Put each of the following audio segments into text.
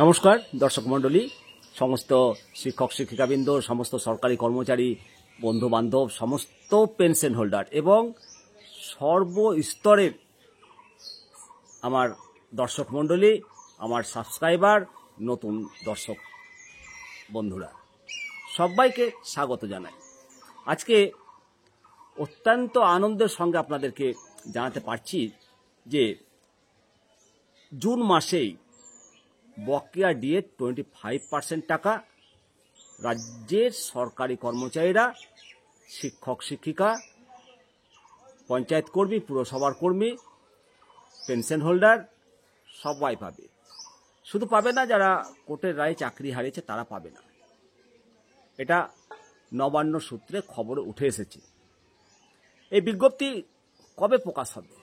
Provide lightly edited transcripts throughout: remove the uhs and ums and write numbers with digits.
নমস্কার দর্শক মণ্ডলী, সমস্ত শিক্ষক শিক্ষিকাবৃন্দ, সমস্ত সরকারি কর্মচারী, বন্ধু বান্ধব, সমস্ত পেনশন হোল্ডার এবং সর্বস্তরের আমার দর্শক মণ্ডলী, আমার সাবস্ক্রাইবার, নতুন দর্শক বন্ধুরা, সবাইকে স্বাগত জানাই। আজকে অত্যন্ত আনন্দের সঙ্গে আপনাদেরকে জানাতে পারছি যে জুন মাসেই বকেয়া ডিএ 25% টাকা রাজ্যের সরকারি কর্মচারীরা, শিক্ষক শিক্ষিকা, পঞ্চায়েত কর্মী, পুরসভার কর্মী, পেনশন হোল্ডার সবাই পাবে। শুধু পাবে না, যারা কোর্টের রায়ে চাকরি হারিয়েছে তারা পাবে না। এটা নবান্ন সূত্রে খবরে উঠে এসেছে। এই বিজ্ঞপ্তি কবে প্রকাশ হবে,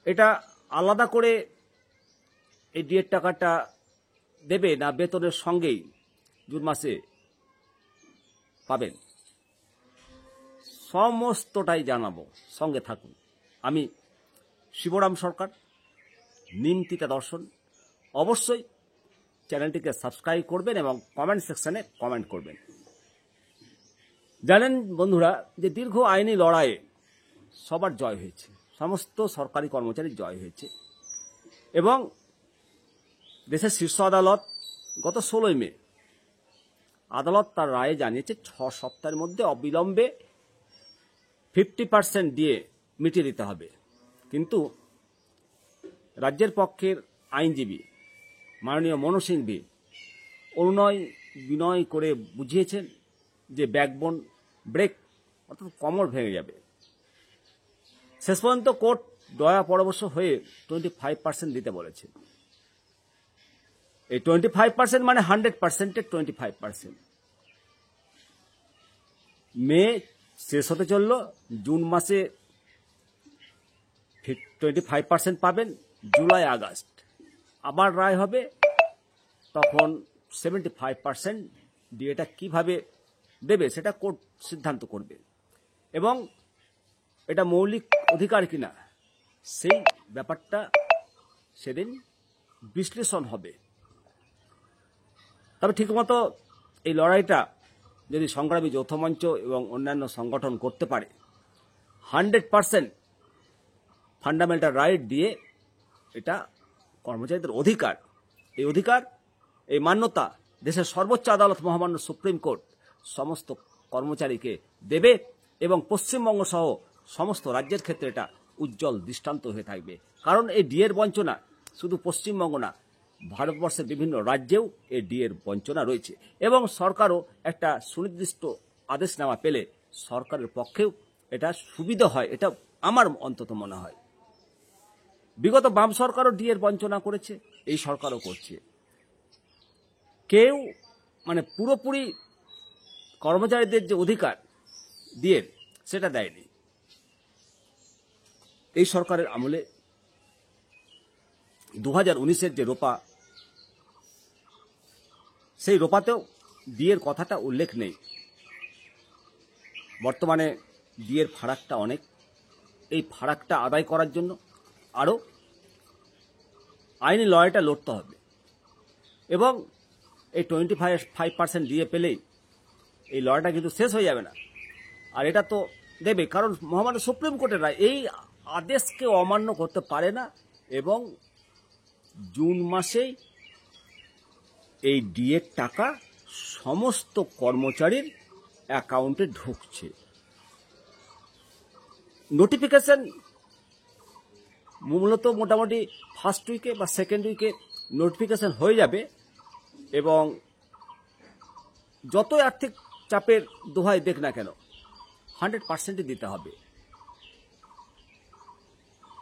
এটা আলাদা করে এই ডিএর টাকাটা দেবে না বেতনের সঙ্গেই জুন মাসে পাবেন, সমস্তটাই জানাবো, সঙ্গে থাকুন। আমি শিবরাম সরকার, নিমতিতা দর্শন। অবশ্যই চ্যানেলটিকে সাবস্ক্রাইব করবেন এবং কমেন্ট সেকশনে কমেন্ট করবেন। জানেন বন্ধুরা যে দীর্ঘ আইনি লড়াইয়ে সবার জয় হয়েছে, সমস্ত সরকারি কর্মচারীর জয় হয়েছে এবং দেশের শীর্ষ আদালত গত 16 মে আদালত তার রায়ে জানিয়েছে 6 সপ্তাহের মধ্যে অবিলম্বে 50% দিয়ে মিটিয়ে দিতে হবে। কিন্তু রাজ্যের পক্ষের আইনজীবী মাননীয় মনোজ সিংভি অনুনয় বিনয় করে বুঝিয়েছেন যে ব্যাকবোন ব্রেক, অর্থাৎ কোমর ভেঙে যাবে। শেষ পর্যন্ত কোর্ট দয়া পরামর্শ হয়ে 25% দিতে বলেছে। এই 25% মানে 100%-এর 25%। মে শেষ হতে চলল, জুন মাসে 25% পাবেন, জুলাই আগস্ট আবার রায় হবে, তখন 75% ডিএটা কিভাবে দেবে সেটা কোর্ট সিদ্ধান্ত করবে এবং এটা মৌলিক অধিকার কিনা সেই ব্যাপারটা সেদিন বিশ্লেষণ হবে। তবে ঠিকমতো এই লড়াইটা যদি সংগ্রামী যৌথ মঞ্চ এবং অন্যান্য সংগঠন করতে পারে, 100% ফান্ডামেন্টাল রাইট দিয়ে এটা কর্মচারীদের অধিকার, এই অধিকার, এই মান্যতা দেশের সর্বোচ্চ আদালত মহামান্য সুপ্রিম কোর্ট সমস্ত কর্মচারীকে দেবে এবং পশ্চিমবঙ্গ সহ সমস্ত রাজ্যের ক্ষেত্রে এটা উজ্জ্বল দৃষ্টান্ত হয়ে থাকবে। কারণ এই ডিএর বঞ্চনা শুধু পশ্চিমবঙ্গ না, ভারতবর্ষের বিভিন্ন রাজ্যেও এই ডিএর বঞ্চনা রয়েছে এবং সরকারও একটা সুনির্দিষ্ট আদেশনামা পেলে সরকারের পক্ষেও এটা সুবিধা হয়, এটা আমার অন্তত মনে হয়। বিগত বাম সরকারও ডিএর বঞ্চনা করেছে, এই সরকারও করছে। কেউ মানে পুরোপুরি কর্মচারীদের যে অধিকার ডিএর সেটা দেয়নি। এই সরকারের আমলে 2019-এর যে রোপা, সেই রোপাতেও ডিএর কথাটা উল্লেখ নেই। বর্তমানে ডিএর ফারাকটা অনেক, এই ফারাকটা আদায় করার জন্য আরও আইনি লড়াইটা লড়তে হবে এবং এই 25% ডিএ পেলেই এই লড়াইটা কিন্তু শেষ হয়ে যাবে না। আর এটা তো দেবে, কারণ মহামান্য সুপ্রিম কোর্টের রায় এই আদেশকে অমান্য করতে পারে না এবং জুন মাসেই এই ডিএর টাকা সমস্ত কর্মচারীর অ্যাকাউন্টে ঢুকছে। নোটিফিকেশন মূলত মোটামুটি ফার্স্ট উইকে বা সেকেন্ড উইকে নোটিফিকেশন হয়ে যাবে এবং যতই আর্থিক চাপের দোহাই দেখ না কেন 100% দিতে হবে।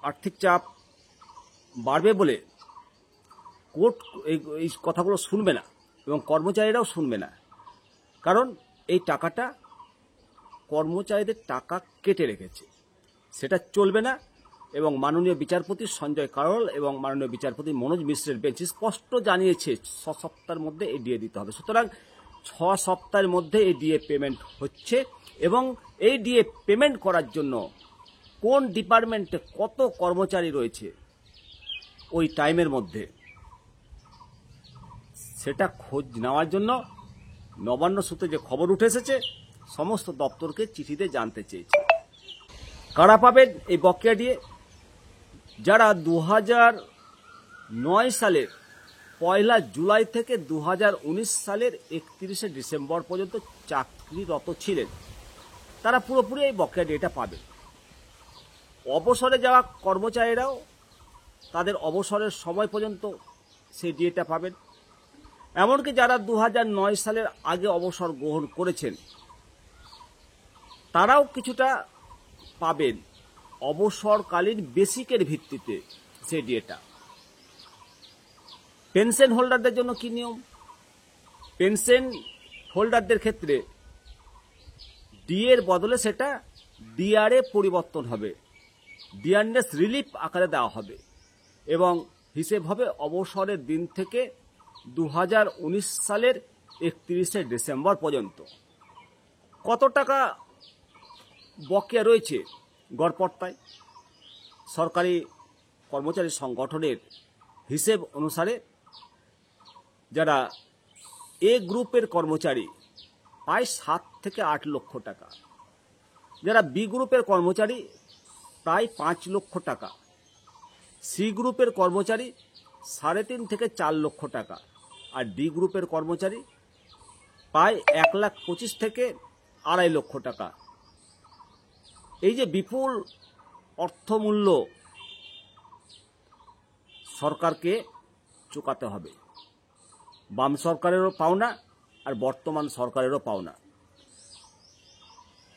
আর্থিক চাপ বাড়বে বলে কোর্ট এই কথাগুলো শুনবে না এবং কর্মচারীরাও শুনবে না, কারণ এই টাকাটা কর্মচারীদের টাকা কেটে রেখেছে, সেটা চলবে না। এবং মাননীয় বিচারপতি সঞ্জয় কারোল এবং মাননীয় বিচারপতি মনোজ মিশ্রের বেঞ্চ স্পষ্ট জানিয়েছে 6 সপ্তাহের মধ্যে এই ডিএ দিতে হবে। সুতরাং 6 সপ্তাহের মধ্যে এই ডিএ পেমেন্ট হচ্ছে এবং এই ডিএ পেমেন্ট করার জন্য কোন ডিপার্টমেন্টে কত কর্মচারী রয়েছে ওই টাইমের মধ্যে সেটা খোঁজ নেওয়ার জন্য নবান্ন সূত্রে যে খবর উঠে এসেছে সমস্ত দপ্তরকে চিঠিতে জানতে চেয়েছে। কারা পাবেন এই বকেয়া দিয়ে? যারা 2009 সালের 1 জুলাই থেকে 2019 সালের 31 ডিসেম্বর পর্যন্ত চাকরিরত ছিলেন, তারা পুরোপুরি এই বকেয়া ডিয়েটা পাবেন। অবসরে যাওয়া কর্মচারীরাও তাদের অবসরের সময় পর্যন্ত সেই ডিএটা পাবেন। এমনকি যারা 2009 সালের আগে অবসর গ্রহণ করেছেন তারাও কিছুটা পাবেন অবসরকালীন বেসিকের ভিত্তিতে সেই ডিএটা। পেনশন হোল্ডারদের জন্য কি নিয়ম? পেনশন হোল্ডারদের ক্ষেত্রে ডিএর বদলে সেটা ডিআরএ পরিবর্তন হবে, ডিয়ারনেস রিলিফ আকারে দেওয়া হবে এবং হিসেব হবে অবসরের দিন থেকে 2019 সালের 31 ডিসেম্বর পর্যন্ত। কত টাকা বকেয়া রয়েছে গড়পড়তায়? সরকারি কর্মচারী সংগঠনের হিসেব অনুসারে যারা এ গ্রুপের কর্মচারী প্রায় 7 থেকে 8 লক্ষ টাকা, যারা বি গ্রুপের কর্মচারী প্রায় 5 লক্ষ টাকা, সি গ্রুপের কর্মচারী 3.5 থেকে 4 লক্ষ টাকা, আর ডি গ্রুপের কর্মচারী প্রায় 1,25,000 থেকে 2.5 লক্ষ টাকা। এই যে বিপুল অর্থমূল্য সরকারকে চুকাতে হবে, বাম সরকারেরও পাওনা আর বর্তমান সরকারেরও পাওনা,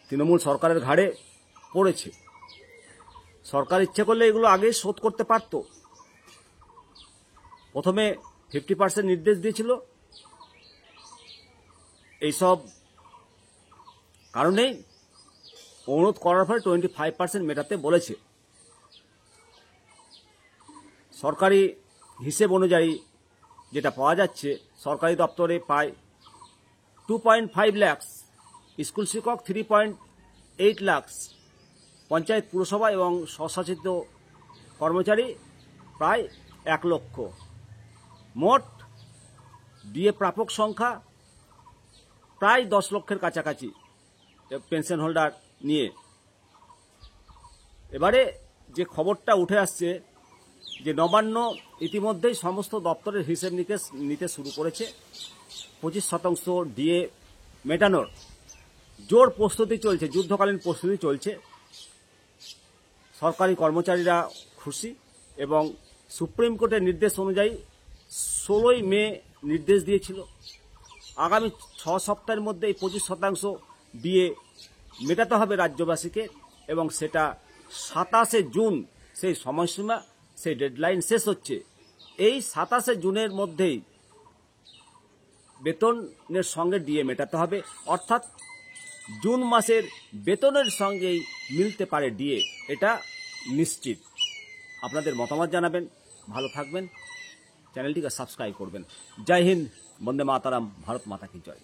তৃণমূল সরকারের ঘাড়ে পড়েছে। সরকার ইচ্ছে করলে এগুলো আগেই শোধ করতে পারত। প্রথমে 50% নির্দেশ দিয়েছিল, এইসব কারণেই অনুরোধ করার ফলে 25% মেটাতে বলেছে। সরকারি হিসেব অনুযায়ী যেটা পাওয়া যাচ্ছে, সরকারি দপ্তরে প্রায় 2.5 লাখ, স্কুল শিক্ষক 3.8 লাখ, পঞ্চায়েত পুরসভা এবং স্বশাসিত কর্মচারী প্রায় 1 লক্ষ। মোট ডিএ প্রাপক সংখ্যা প্রায় 10 লক্ষের কাছাকাছি পেনশন হোল্ডার নিয়ে। এবারে যে খবরটা উঠে আসছে যে নবান্ন ইতিমধ্যেই সমস্ত দপ্তরের হিসেব নিকেশ নিতে শুরু করেছে। 25% ডিএ মেটানোর জোর প্রস্তুতি চলছে, যুদ্ধকালীন প্রস্তুতি চলছে। সরকারি কর্মচারীরা খুশি এবং সুপ্রিম কোর্টের নির্দেশ অনুযায়ী 16 মে নির্দেশ দিয়েছিল আগামী 6 সপ্তাহের মধ্যে এই 25% ডিএ মেটাতে হবে রাজ্যবাসীকে, এবং সেটা 27 জুন সেই সময়সীমা, সেই ডেডলাইন শেষ হচ্ছে। এই 27 জুনের মধ্যেই বেতনের সঙ্গে ডিএ মেটাতে হবে, অর্থাৎ জুন মাসের বেতনের সঙ্গেই মিলতে পারে ডিএ, এটা নিশ্চিত। আপনাদের মতামত জানাবেন, ভালো থাকবেন, চ্যানেলটিকে সাবস্ক্রাইব করবেন। জয় হিন্দ, বন্দে মাতারাম, ভারত মাতা কি জয়।